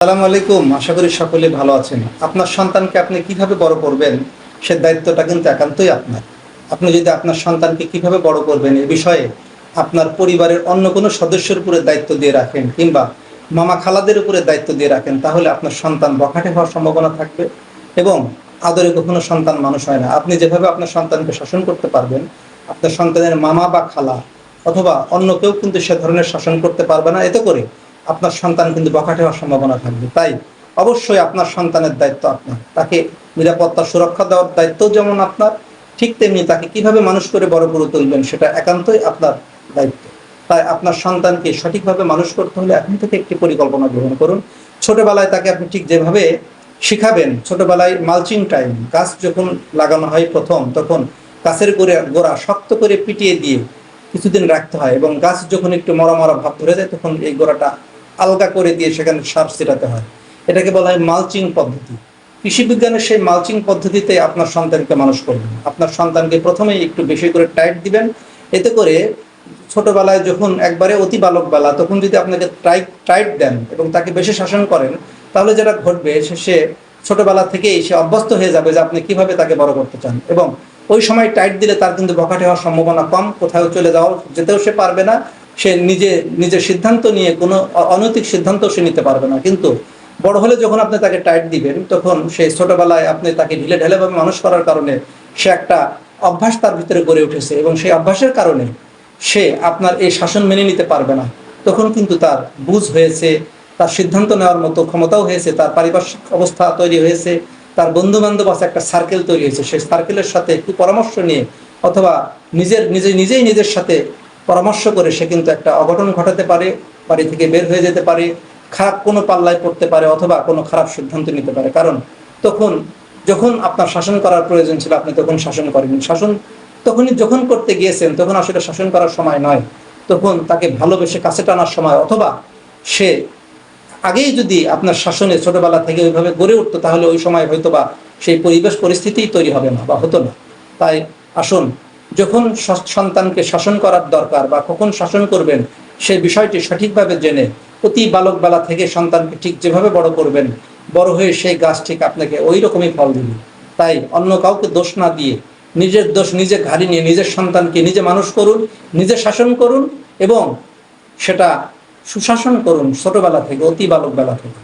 আসসালামু আলাইকুম। আশা করি সকলে ভালো আছেন। আপনার সন্তানকে আপনি কিভাবে বড় করবেন সে দায়িত্বটা কিন্তু একান্তই আপনার। আপনি যদি আপনার সন্তানকে কিভাবে বড় করবেন এ বিষয়ে আপনার পরিবারের অন্য কোনো সদস্যের উপরে দায়িত্ব দিয়ে রাখেন কিংবা মামা খালাদের উপরে দায়িত্ব দিয়ে রাখেন, তাহলে আপনার সন্তান বখাটে হওয়ার সম্ভাবনা থাকবে এবং আদরে কখনো সন্তান মানুষ হয় না। আপনি যেভাবে আপনার সন্তানকে শাসন করতে পারবেন, আপনার সন্তানের মামা বা খালা অথবা অন্য কেউ কিন্তু সে ধরনের শাসন করতে পারবে না। এতে করে আপনার সন্তান কিন্তু বখাটে হওয়ার সম্ভাবনা থাকবে। তাই অবশ্যই আপনার সন্তানের দায়িত্ব আপনার। তাকে নিরাপত্তা সুরক্ষা দেওয়ার দায়িত্ব যেমন আপনার, ঠিক তেমনি তাকে কিভাবে মানুষ করে বড় করে তুলবেন সেটা একান্তই আপনার দায়িত্ব। তাই আপনার সন্তানকে সঠিকভাবে মানুষ করতে হলে এখন থেকে একটি পরিকল্পনা গ্রহণ করুন। ছোটবেলায় তাকে আপনি ঠিক যেভাবে শিখাবেন, ছোটবেলায় মালচিং টাইম, গাছ যখন লাগানো হয় প্রথম, তখন গাছের গোড়া শক্ত করে পিটিয়ে দিয়ে কিছুদিন রাখতে হয় এবং গাছ যখন একটু মরা মরা ভাব ধরে যায় তখন এই গোড়াটা আলগা করে দিয়ে সেখানে সার ছিটাতে হয়। এটাকে বলা হয় মালচিং পদ্ধতি। কৃষি বিজ্ঞানের সেই মালচিং পদ্ধতিতে আপনার সন্তানকে মানুষ করবেন। আপনার সন্তানকে প্রথমেই একটু বেশি করে টাইট দিবেন। এতে করে ছোটবেলায় যখন একবারে অতি বালক বেলা, তখন যদি আপনাকে টাইট দেন এবং তাকে বেশি শাসন করেন, তাহলে যেটা ঘটবে সে ছোটবেলা থেকেই সে অভ্যস্ত হয়ে যাবে যে আপনি কিভাবে তাকে বড় করতে চান। এবং ওই সময় টাইট দিলে তার কিন্তু বখাটে হওয়ার সম্ভাবনা কম, কোথাও চলে যেতেও সে পারবে না, সে নিজের সিদ্ধান্ত নিয়ে কোনো অনৈতিক সিদ্ধান্ত সে নিতে পারবে না। কিন্তু বড় হলে যখন আপনি তাকে টাইট দিবেন, তখন সে ছোটবেলায় আপনি তাকে ঢিলে ঢালেভাবে মানুষ করার কারণে সে একটা অভ্যাস তার ভিতরে গড়ে উঠেছে এবং সেই অভ্যাসের কারণে সে আপনার এই শাসন মেনে নিতে পারবে না। তখন কিন্তু তার বুঝ হয়েছে, তার সিদ্ধান্ত নেওয়ার মতো ক্ষমতাও হয়েছে, তার পারিপার্শ্বিক অবস্থা তৈরি হয়েছে, তার বন্ধু বান্ধব আছে, একটা সার্কেল তৈরি হয়েছে। সেই সার্কেলের সাথে একটু পরামর্শ নিয়ে অথবা নিজেই নিজের সাথে পরামর্শ করে সে কিন্তু একটা অঘটন ঘটাতে পারে, বাড়ি থেকে বের হয়ে যেতে পারে, খারাপ কোনো পাল্লায় পড়তে পারে অথবা কোনো খারাপ সিদ্ধান্ত নিতে পারে। কারণ যখন আপনার শাসন করার প্রয়োজন ছিল আপনি তখন শাসন করেন। যখন করতে গিয়েছেন তখন আসলে শাসন করার সময় নয়, তখন তাকে ভালোবেসে কাছে টানার সময়। অথবা সে আগেই যদি আপনার শাসনে ছোটবেলা থেকে ওইভাবে গড়ে উঠতো, তাহলে ওই সময় হয়তোবা সেই পরিবেশ পরিস্থিতিই তৈরি হবে না বা হতো না। তাই আসুন, যখন সন্তানকে শাসন করার দরকার বা কখন শাসন করবেন সেই বিষয়টি সঠিকভাবে জেনে অতি বালক বেলা থেকে সন্তানকে ঠিক যেভাবে বড় করবেন, বড় হয়ে সেই গাছ ঠিক আপনাকে ওই রকমই ফল দিবে। তাই অন্য কাউকে দোষ না দিয়ে নিজের দোষ নিজে ঘাড়ি নিয়ে নিজের সন্তানকে নিজে মানুষ করুন, নিজে শাসন করুন এবং সেটা সুশাসন করুন ছোটবেলা থেকে, অতি বালক বেলা থেকে।